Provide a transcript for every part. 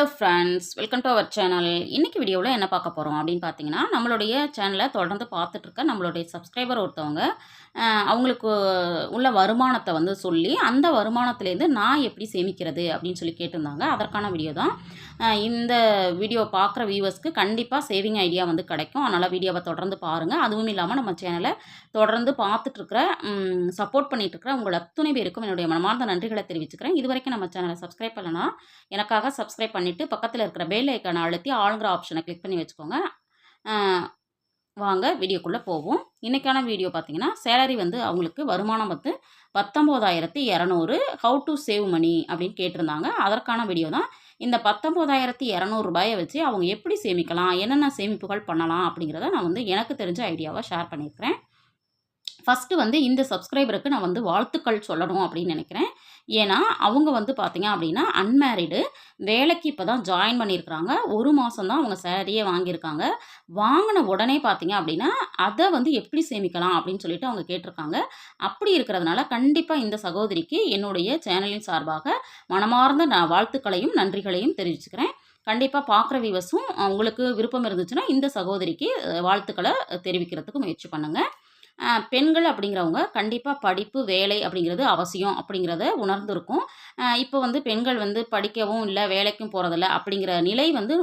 Hello friends, welcome to our channel. இன்றைக்கி வீடியோவில் என்ன பார்க்க போகிறோம் அப்படின்னு பார்த்தீங்கன்னா, நம்மளுடைய சேனலை தொடர்ந்து பார்த்துட்ருக்க நம்மளுடைய சப்ஸ்கிரைபர் ஒருத்தவங்க அவங்களுக்கு உள்ள வருமானத்தை வந்து சொல்லி, அந்த வருமானத்துலேருந்து நான் எப்படி சேமிக்கிறது அப்படின்னு சொல்லி கேட்டிருந்தாங்க. அதற்கான வீடியோ தான். இந்த வீடியோ பார்க்குற வியூவர்ஸ்க்கு கண்டிப்பாக சேவிங் ஐடியா வந்து கிடைக்கும். அதனால் வீடியோவை தொடர்ந்து பாருங்கள். அதுவும் இல்லாமல் நம்ம சேனலை தொடர்ந்து பார்த்துட்ருக்கிற சப்போர்ட் பண்ணிகிட்ருக்கிற உங்கள் அத்துணை பேருக்கும் என்னுடைய மனமார்ந்த நன்றிகளை தெரிவிச்சுக்கிறேன். இது வரைக்கும் நம்ம சேனலை சப்ஸ்கிரைப் பண்ணலன்னா எனக்காக சப்ஸ்கிரைப் பண்ணிவிட்டு பக்கத்தில் இருக்கிற பெல் ஐக்கானை அழுத்தி ஆளுங்கிற ஆப்ஷனை கிளிக் பண்ணி வச்சுக்கோங்க. வாங்க வீடியோக்குள்ளே போவோம். இன்றைக்கான வீடியோ பார்த்தீங்கன்னா, சேலரி வந்து அவங்களுக்கு வருமானம் வந்து 19,200 ஹவு டு சேவ் மணி அப்படின்னு கேட்டிருந்தாங்க. அதற்கான வீடியோ தான். இந்த 19,200 ரூபாயை வச்சு அவங்க எப்படி சேமிக்கலாம், என்னென்ன சேமிப்புகள் பண்ணலாம் அப்படிங்கிறத நான் வந்து எனக்கு தெரிஞ்ச ஐடியாவை ஷேர் பண்ணியிருக்கிறேன். ஃபஸ்ட்டு வந்து இந்த சப்ஸ்கிரைபருக்கு நான் வந்து வாழ்த்துக்கள் சொல்லணும் அப்படின்னு நினைக்கிறேன். ஏன்னா அவங்க வந்து பார்த்தீங்க அப்படின்னா அன்மேரிடு, வேலைக்கு இப்போ தான் ஜாயின் பண்ணியிருக்கிறாங்க. 1 மாதம் தான் அவங்க சேலரியே வாங்கியிருக்காங்க. வாங்கின உடனே பார்த்தீங்க அப்படின்னா அதை வந்து எப்படி சேமிக்கலாம் அப்படின்னு சொல்லிட்டு அவங்க கேட்டிருக்காங்க. அப்படி இருக்கிறதுனால கண்டிப்பாக இந்த சகோதரிக்கு என்னுடைய சேனலின் சார்பாக மனமார்ந்த நான் வாழ்த்துக்களையும் நன்றிகளையும் தெரிவிச்சுக்கிறேன். கண்டிப்பாக பார்க்குற வியூவர்ஸும் உங்களுக்கு விருப்பம் இருந்துச்சுன்னா இந்த சகோதரிக்கு வாழ்த்துக்களை தெரிவிக்கிறதுக்கு முயற்சி பண்ணுங்கள். பெண்கள் அப்படிங்கிறவங்க கண்டிப்பாக படிப்பு, வேலை அப்படிங்கிறது அவசியம் அப்படிங்கிறத உணர்ந்திருக்கும். இப்போ வந்து பெண்கள் வந்து படிக்கவும் இல்லை, வேலைக்கும் போகிறதில்ல அப்படிங்கிற நிலை வந்து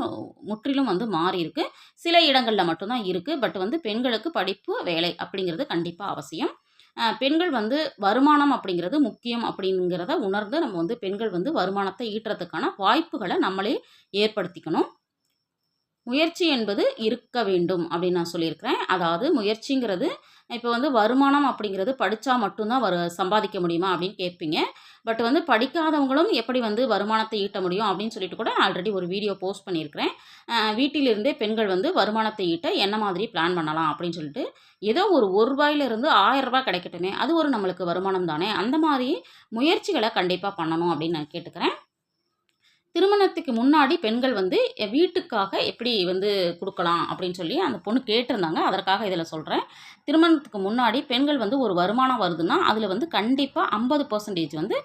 முற்றிலும் வந்து மாறியிருக்கு. சில இடங்களில் மட்டும்தான் இருக்குது. பட் வந்து பெண்களுக்கு படிப்பு, வேலை அப்படிங்கிறது கண்டிப்பாக அவசியம். பெண்கள் வந்து வருமானம் அப்படிங்கிறது முக்கியம் அப்படிங்கிறத உணர்ந்து நம்ம வந்து பெண்கள் வந்து வருமானத்தை ஈட்டுறதுக்கான வாய்ப்புகளை நம்மளே ஏற்படுத்திக்கணும். முயற்சி என்பது இருக்க வேண்டும் அப்படின்னு நான் சொல்லியிருக்கிறேன். அதாவது முயற்சிங்கிறது இப்போ வந்து வருமானம் அப்படிங்கிறது படித்தா மட்டும்தான் சம்பாதிக்க முடியுமா அப்படின்னு கேட்பீங்க. பட் வந்து படிக்காதவங்களும் எப்படி வந்து வருமானத்தை ஈட்ட முடியும் அப்படின்னு சொல்லிட்டு கூட ஆல்ரெடி ஒரு வீடியோ போஸ்ட் பண்ணியிருக்கிறேன். வீட்டிலிருந்தே பெண்கள் வந்து வருமானத்தை ஈட்ட என்ன மாதிரி பிளான் பண்ணலாம் அப்படின்னு சொல்லிட்டு, ஏதோ ஒரு ரூபாயிலிருந்து 1000 ரூபாய் கிடைக்கட்டுமே, அது ஒரு நம்மளுக்கு வருமானம் தானே. அந்த மாதிரி முயற்சிகளை கண்டிப்பாக பண்ணணும் அப்படின்னு நான் கேட்டுக்கிறேன். திருமணத்துக்கு முன்னாடி பெண்கள் வந்து வீட்டுக்காக எப்படி வந்து கொடுக்கலாம் அப்படின்னு சொல்லி அந்த பொண்ணு கேட்டிருந்தாங்க. அதற்காக இதில் சொல்கிறேன். திருமணத்துக்கு முன்னாடி பெண்கள் வந்து ஒரு வருமானம் வருதுன்னா அதில் வந்து கண்டிப்பாக 50% வந்து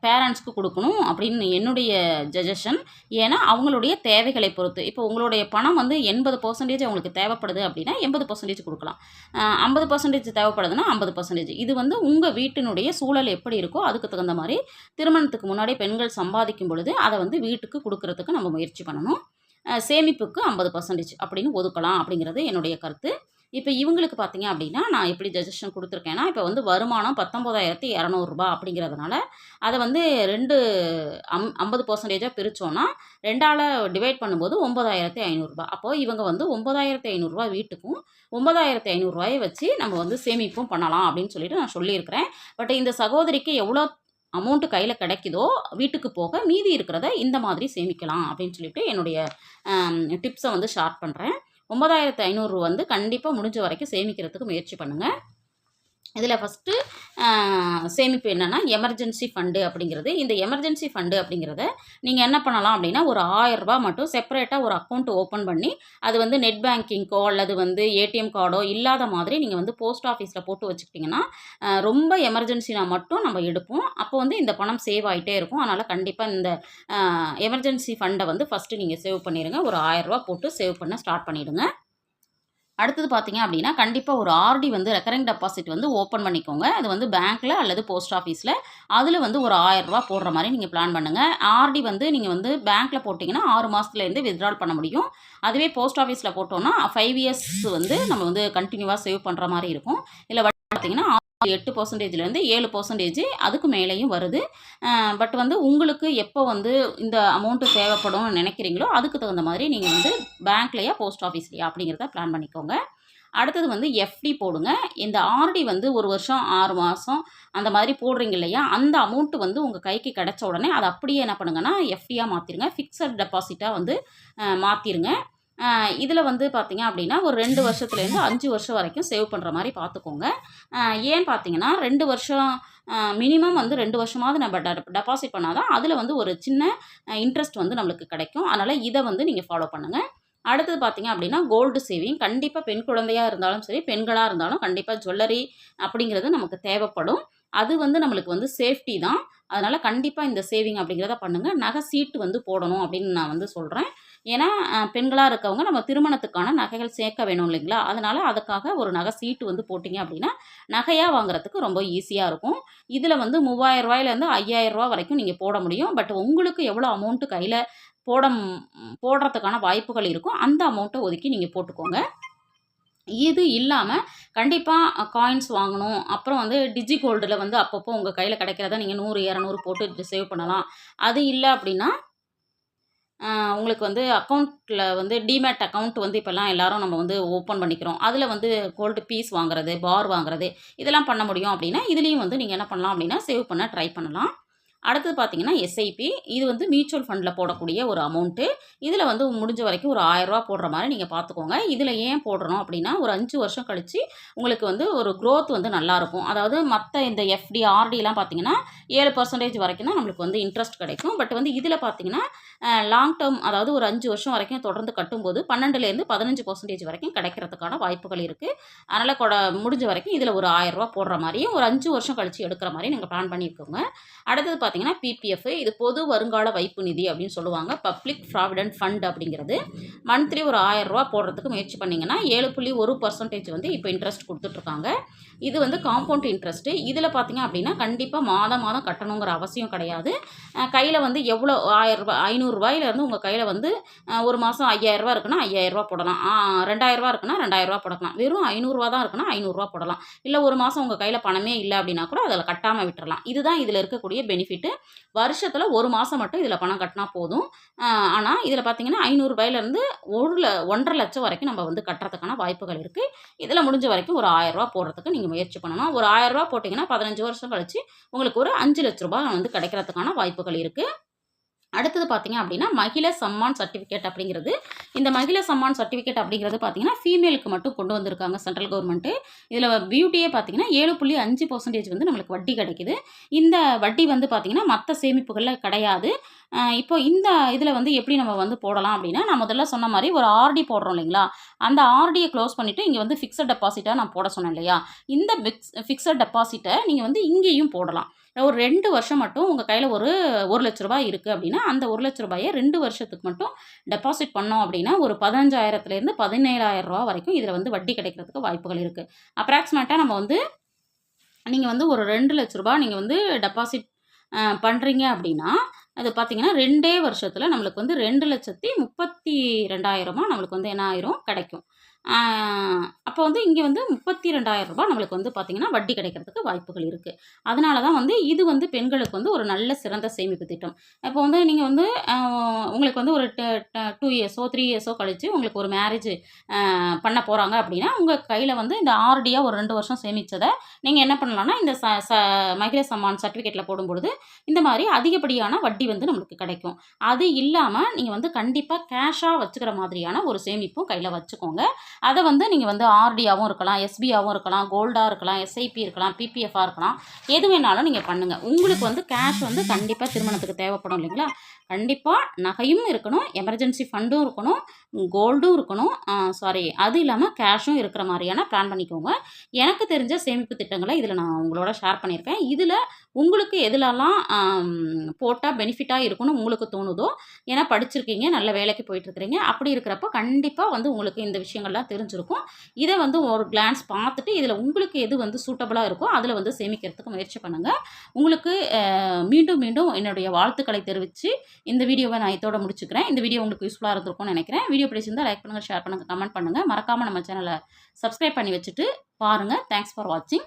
பேரண்ட்ஸ்க்கு கொடுக்கணும் அப்படின்னு என்னுடைய சஜஷன். ஏன்னா அவங்களுடைய தேவைகளை பொறுத்து. இப்போ உங்களுடைய பணம் வந்து 80% அவங்களுக்கு தேவைப்படுது அப்படின்னா 80% கொடுக்கலாம். 50% தேவைப்படுதுன்னா 50%. இது வந்து உங்கள் வீட்டினுடைய சூழல் எப்படி இருக்கோ அதுக்கு தகுந்த மாதிரி திருமணத்துக்கு முன்னாடி பெண்கள் சம்பாதிக்கும் பொழுது அதை வந்து வீட்டுக்கு கொடுக்கறதுக்கு நம்ம முயற்சி பண்ணணும். சேமிப்புக்கு 50% அப்படின்னு ஒதுக்கலாம் அப்படிங்கிறது என்னுடைய கருத்து. இப்போ இவங்களுக்கு பார்த்தீங்க அப்படின்னா நான் எப்படி சஜஷன் கொடுத்துருக்கேன்னா, இப்போ வந்து வருமானம் 19,200 ரூபாய் அப்படிங்கிறதுனால அதை வந்து 50%ஆக பிரித்தோன்னா 2ஆல் டிவைட் பண்ணும்போது 9,500 ரூபாய். அப்போது இவங்க வந்து 9,500 ரூபாய் வீட்டுக்கும் 9,500 ரூபாயை வச்சு நம்ம வந்து சேமிப்பும் பண்ணலாம் அப்படின்னு சொல்லிட்டு நான் சொல்லியிருக்கிறேன். பட் இந்த சகோதரிக்கு எவ்வளோ அமௌண்ட்டு கையில் கிடைக்குதோ வீட்டுக்கு போக மீதி இருக்கிறத இந்த மாதிரி சேமிக்கலாம் அப்படின்னு சொல்லிட்டு என்னுடைய டிப்ஸை வந்து ஷேர் பண்ணுறேன். 9,500 வந்து கண்டிப்பாக முடிஞ்ச வரைக்கும் சேமிக்கிறதுக்கு முயற்சி பண்ணுங்கள். இதில் ஃபஸ்ட்டு சேமிப்பு என்னென்னா எமர்ஜென்சி ஃபண்டு அப்படிங்கிறது. இந்த எமர்ஜென்சி ஃபண்டு அப்படிங்கிறத நீங்கள் என்ன பண்ணலாம் அப்படின்னா, ஒரு 1000 ரூபாய் மட்டும் செப்பரேட்டாக ஒரு அக்கௌண்ட் ஓப்பன் பண்ணி அது வந்து நெட் பேங்கிங்கோ அல்லது வந்து ஏடிஎம் கார்டோ இல்லாத மாதிரி நீங்கள் வந்து போஸ்ட் ஆஃபீஸில் போட்டு வச்சுக்கிட்டிங்கன்னா ரொம்ப எமர்ஜென்சினா மட்டும் நம்ம எடுப்போம். அப்போ வந்து இந்த பணம் சேவ் ஆகிட்டே இருக்கும். அதனால் கண்டிப்பாக இந்த எமர்ஜென்சி ஃபண்டை வந்து ஃபஸ்ட்டு நீங்கள் சேவ் பண்ணிடுங்க. ஒரு 1000 ரூபாய் போட்டு சேவ் பண்ண ஸ்டார்ட் பண்ணிவிடுங்க. அடுத்தது பார்த்தீங்க அப்படின்னா கண்டிப்பாக ஒரு ஆர்டி வந்து ரெக்கரிங் டெபாசிட் வந்து ஓப்பன் பண்ணிக்கோங்க. அது வந்து பேங்க்கில் அல்லது போஸ்ட் ஆஃபீஸில் அதில் வந்து ஒரு 1000 ரூபாய் போடுற மாதிரி நீங்கள் பிளான் பண்ணுங்கள். ஆர்டி வந்து நீங்கள் வந்து பேங்க்கில் போட்டிங்கன்னா 6 மாதத்துலேருந்து வித்ட்ரால் பண்ண முடியும். அதுவே போஸ்ட் ஆஃபீஸில் போட்டோன்னா 5 இயர்ஸ் வந்து நம்ம வந்து கண்டினியூவாக சேவ் பண்ணுற மாதிரி இருக்கும். இல்லை பார்த்தீங்கன்னா 8%லேருந்து 7% அதுக்கு மேலேயும் வருது. பட் வந்து உங்களுக்கு எப்போ வந்து இந்த அமௌண்ட்டு தேவைப்படும்னு நினைக்கிறீங்களோ அதுக்கு தகுந்த மாதிரி நீங்கள் வந்து பேங்க்லையா போஸ்ட் ஆஃபீஸ்லையா அப்படிங்கிறத பிளான் பண்ணிக்கோங்க. அடுத்தது வந்து எஃப்டி போடுங்க. இந்த ஆர்டி வந்து 1 வருஷம் 6 மாதம் அந்த மாதிரி போடுறீங்க இல்லையா, அந்த அமௌண்ட்டு வந்து உங்கள் கைக்கு கிடைச்ச உடனே அதை அப்படியே என்ன பண்ணுங்கன்னா எஃப்டியாக மாற்றிடுங்க. ஃபிக்ஸட் டெபாசிட்டாக வந்து மாற்றிடுங்க. இதில் வந்து பார்த்தீங்க அப்படின்னா ஒரு 2 வருஷத்துலேருந்து 5 வருஷம் வரைக்கும் சேவ் பண்ணுற மாதிரி பார்த்துக்கோங்க. ஏன் பார்த்தீங்கன்னா 2 வருஷம் மினிமம் வந்து 2 வருஷமாவது நம்ம டெபாசிட் பண்ணால் தான் அதில் வந்து ஒரு சின்ன இன்ட்ரெஸ்ட் வந்து நம்மளுக்கு கிடைக்கும். அதனால் இதை வந்து நீங்கள் ஃபாலோ பண்ணுங்கள். அடுத்தது பார்த்தீங்க அப்படின்னா கோல்டு சேவிங். கண்டிப்பாக பெண் குழந்தையாக இருந்தாலும் சரி, பெண்களாக இருந்தாலும் கண்டிப்பாக ஜுவல்லரி அப்படிங்கிறது நமக்கு தேவைப்படும். அது வந்து நம்மளுக்கு வந்து சேஃப்டி தான். அதனால் கண்டிப்பாக இந்த சேவிங் அப்படிங்கிறத பண்ணுங்கள். நகை சீட்டு வந்து போடணும் அப்படின்னு நான் வந்து சொல்கிறேன். ஏன்னா பெண்களாக இருக்கவங்க நம்ம திருமணத்துக்கான நகைகள் சேர்க்க வேணும் இல்லைங்களா? அதனால் அதுக்காக ஒரு நகை சீட்டு வந்து போட்டிங்க அப்படின்னா நகையாக வாங்குறதுக்கு ரொம்ப ஈஸியாக இருக்கும். இதில் வந்து ரூ. 3000லேருந்து ரூ. 5000 வரைக்கும் நீங்கள் போட முடியும். பட் உங்களுக்கு எவ்வளோ அமௌண்ட்டு கையில் போடுறதுக்கான வாய்ப்புகள் இருக்கும், அந்த அமௌண்ட்டை ஒதுக்கி நீங்கள் போட்டுக்கோங்க. இது இல்லாமல் கண்டிப்பாக காயின்ஸ் வாங்கணும். அப்புறம் வந்து டிஜி கோல்டில் வந்து அப்பப்போ உங்கள் கையில் கிடைக்கிறத நீங்கள் 100, 200 போட்டு சேவ் பண்ணலாம். அது இல்லை அப்படின்னா உங்களுக்கு வந்து அக்கௌண்ட்டில் வந்து டிமேட் அக்கௌண்ட் வந்து இப்போல்லாம் எல்லாரும் நம்ம வந்து ஓப்பன் பண்ணிக்கிறோம். அதில் வந்து கோல்டு பீஸ் வாங்குறது, பார் வாங்குறது இதெல்லாம் பண்ண முடியும் அப்படின்னா, இதுலேயும் வந்து நீங்கள் என்ன பண்ணலாம் அப்படின்னா சேவ் பண்ண ட்ரை பண்ணலாம். அடுத்தது பார்த்தீங்கன்னா எஸ்ஐபி. இது வந்து மியூச்சுவல் ஃபண்டில் போடக்கூடிய ஒரு அமௌண்ட்டு. இதில் வந்து முடிஞ்ச வரைக்கும் ஒரு ரூ. 1000 போடுற மாதிரி நீங்கள் பார்த்துக்கோங்க. இதில் ஏன் போடுறோம் அப்படின்னா, ஒரு 5 வருஷம் கழித்து உங்களுக்கு வந்து ஒரு க்ரோத் வந்து நல்லாயிருக்கும். அதாவது மற்ற இந்த எஃப்டி, ஆர்டிலாம் பார்த்தீங்கன்னா 7% வரைக்கும் தான் நம்மளுக்கு வந்து இன்ட்ரெஸ்ட் கிடைக்கும். பட் வந்து இதில் பார்த்தீங்கன்னா லாங் டேர்ம், அதாவது ஒரு 5 வருஷம் வரைக்கும் தொடர்ந்து கட்டும்போது 12லேருந்து 15% வரைக்கும் கிடைக்கிறதுக்கான வாய்ப்புகள் இருக்குது. அதனால் முடிஞ்ச வரைக்கும் இதில் ஒரு ரூ. 1000 போடுற மாதிரியும் ஒரு 5 வருஷம் கழித்து எடுக்கிற மாதிரி நீங்கள் பிளான் பண்ணிக்கோங்க. அடுத்தது பார்த்தீங்கன்னா பிபிஎஃப். இது பொது வருங்கால வைப்பு நிதி அப்படின்னு சொல்லுவாங்க. பப்ளிக் ப்ராவிடென்ட் ஃபண்ட் அப்படிங்கிறது. மந்த்லி ஒரு ரூ. 1000 போடுறதுக்கு முயற்சி பண்ணிங்கன்னா 7.1% வந்து இப்போ இன்ட்ரெஸ்ட் கொடுத்துட்ருக்காங்க. இது வந்து காம்பவுண்ட் இன்ட்ரெஸ்ட்டு. இதில் பார்த்தீங்க அப்படின்னா கண்டிப்பாக மாதம் மாதம் கட்டணுங்கிற அவசியம் கிடையாது. கையில் வந்து எவ்வளோ ரூ. 500 உங்கள் கையில் வந்து ஒரு மாதம் ரூ. 5000 இருக்குன்னா ரூ. 5000 போடலாம். ரூ. 2000 இருக்குன்னா ரூ. 2000 போடலாம். வெறும் ரூ. 500 தான் இருக்குன்னா ரூ. 500 போடலாம். இல்லை ஒரு மாதம் உங்கள் கையில் பணமே இல்லை அப்படின்னா கூட அதில் கட்டாமல் விட்டுறலாம். இதுதான் இதில் இருக்கக்கூடிய பெனிஃபிட்டு. வருஷத்தில் ஒரு மாதம் மட்டும் இதில் பணம் கட்டினா போதும். ஆனால் இதில் பார்த்தீங்கன்னா ரூ. 500லேருந்து 1.5 லட்சம் வரைக்கும் நம்ம வந்து கட்டுறதுக்கான வாய்ப்புகள் இருக்குது. இதில் முடிஞ்ச வரைக்கும் ஒரு ரூ. 1000 போடுறதுக்கு நீங்கள் முயற்சி பண்ணணும். ஒரு ரூ. 1000 போட்டிங்கன்னா 15 வருஷம் கழிச்சு உங்களுக்கு ஒரு ரூ. 5 லட்சம் வந்து கிடைக்கிறதுக்கான வாய்ப்புகள் இருக்குது. அடுத்தது பார்த்தீங்க அப்படின்னா மகிழா சம்மான் சர்டிஃபிகேட் அப்படிங்கிறது. இந்த மகிழா சம்மான் சர்டிஃபிகேட் அப்படிங்கிறது பார்த்தீங்கன்னா ஃபீமேலுக்கு மட்டும் கொண்டு வந்திருக்காங்க சென்ட்ரல் கவர்மெண்ட்டு. இதில் பியூட்டியே பார்த்தீங்கன்னா 7.5% வந்து நம்மளுக்கு வட்டி கிடைக்குது. இந்த வட்டி வந்து பார்த்தீங்கன்னா மற்ற சேமிப்புகளில் கிடையாது. இப்போ இந்த இதில் வந்து எப்படி நம்ம வந்து போடலாம் அப்படின்னா, நான் முதல்ல சொன்ன மாதிரி ஒரு ஆர்டி போடுறோம் இல்லைங்களா? அந்த ஆர்டியை க்ளோஸ் பண்ணிவிட்டு இங்கே வந்து ஃபிக்ஸட் டெபாசிட்டாக நான் போட சொன்னேன் இல்லையா? இந்த ஃபிக்ஸட் டெபாசிட்டை நீங்கள் வந்து இங்கேயும் போடலாம். ஒரு 2 வருஷம் மட்டும் உங்கள் கையில் ஒரு ரூ. 1,00,000 இருக்குது அப்படின்னா, அந்த ரூ. 1,00,000 2 வருஷத்துக்கு மட்டும் டெபாசிட் பண்ணோம் அப்படின்னா, ஒரு 15,000லேருந்து 17,000 வரைக்கும் இதில் வந்து வட்டி கிடைக்கிறதுக்கு வாய்ப்புகள் இருக்குது. அப்ராக்சிமேட்டாக நம்ம வந்து நீங்கள் வந்து ஒரு ரூ. 2,00,000 நீங்கள் வந்து டெபாசிட் பண்ணுறீங்க அப்படின்னா, அது பார்த்தீங்கன்னா 2 வருஷத்தில் நம்மளுக்கு வந்து 2,32,000 நம்மளுக்கு வந்து என்ன ஆயிரும் கிடைக்கும். அப்போ வந்து இங்கே வந்து ரூ. 32,000 நம்மளுக்கு வந்து பார்த்தீங்கன்னா வட்டி கிடைக்கிறதுக்கு வாய்ப்புகள் இருக்குது. அதனால தான் வந்து இது வந்து பெண்களுக்கு வந்து ஒரு நல்ல சிறந்த சேமிப்பு திட்டம். இப்போ வந்து நீங்கள் வந்து உங்களுக்கு வந்து ஒரு 2 இயர்ஸோ 3 இயர்ஸோ கழித்து உங்களுக்கு ஒரு மேரேஜ் பண்ண போகிறாங்க அப்படின்னா, உங்கள் கையில் வந்து இந்த ஆர்டியாக ஒரு 2 வருஷம் சேமித்ததை நீங்கள் என்ன பண்ணலாம்னா, இந்த மகிழா சம்மான் சர்டிஃபிகேட்டில் போடும்பொழுது இந்த மாதிரி அதிகப்படியான வட்டி வந்து நம்மளுக்கு கிடைக்கும். அது இல்லாமல் நீங்கள் வந்து கண்டிப்பாக கேஷாக வச்சுக்கிற மாதிரியான ஒரு சேமிப்பும் கையில் வச்சுக்கோங்க. அதை வந்து நீங்கள் வந்து ஆர்டியாகவும் இருக்கலாம், எஸ்பியாகவும் இருக்கலாம், கோல்டாக இருக்கலாம், எஸ்ஐபி இருக்கலாம், பிபிஎஃபாக இருக்கலாம். எது வேணாலும் நீங்கள் பண்ணுங்கள். உங்களுக்கு வந்து கேஷ் வந்து கண்டிப்பாக திருமணத்துக்கு தேவைப்படும் இல்லைங்களா? கண்டிப்பாக நகையும் இருக்கணும், எமர்ஜென்சி ஃபண்டும் இருக்கணும், கோல்டும் இருக்கணும். அது இல்லாமல் கேஷும் இருக்கிற மாதிரியான பிளான் பண்ணிக்கோங்க. எனக்கு தெரிஞ்ச சேமிப்பு திட்டங்களை இதில் நான் உங்களோட ஷேர் பண்ணியிருக்கேன். இதில் உங்களுக்கு எதுலலாம் போட்டால் பெனிஃபிட்டாக இருக்கும்னு உங்களுக்கு தோணுதோ, ஏன்னா படிச்சிருக்கீங்க, நல்ல வேலைக்கு போயிட்டுருக்கிறீங்க, அப்படி இருக்கிறப்ப கண்டிப்பாக வந்து உங்களுக்கு இந்த விஷயங்கள்லாம் தெரிஞ்சிருக்கும். இதை வந்து ஒரு கிளான்ஸ் பார்த்துட்டு இதில் உங்களுக்கு எது வந்து சூட்டபுளாக இருக்கோ அதில் வந்து சேமிக்கிறதுக்கு முயற்சி பண்ணுங்கள். உங்களுக்கு மீண்டும் மீண்டும் என்னுடைய வாழ்த்துக்களை தெரிவித்து இந்த வீடியோவை நான் இதோட முடிச்சுக்கிறேன். இந்த வீடியோ உங்களுக்கு யூஸ்ஃபுல்லாக இருந்திருக்கும்னு நினைக்கிறேன். வீடியோ பிடிச்சிருந்தால் லைக் பண்ணுங்கள், ஷேர் பண்ணுங்கள், கமெண்ட் பண்ணுங்கள். மறக்காமல் நம்ம சேனலை சப்ஸ்கிரைப் பண்ணி வச்சுட்டு பாருங்கள். தேங்க்ஸ் ஃபார் வாட்சிங்.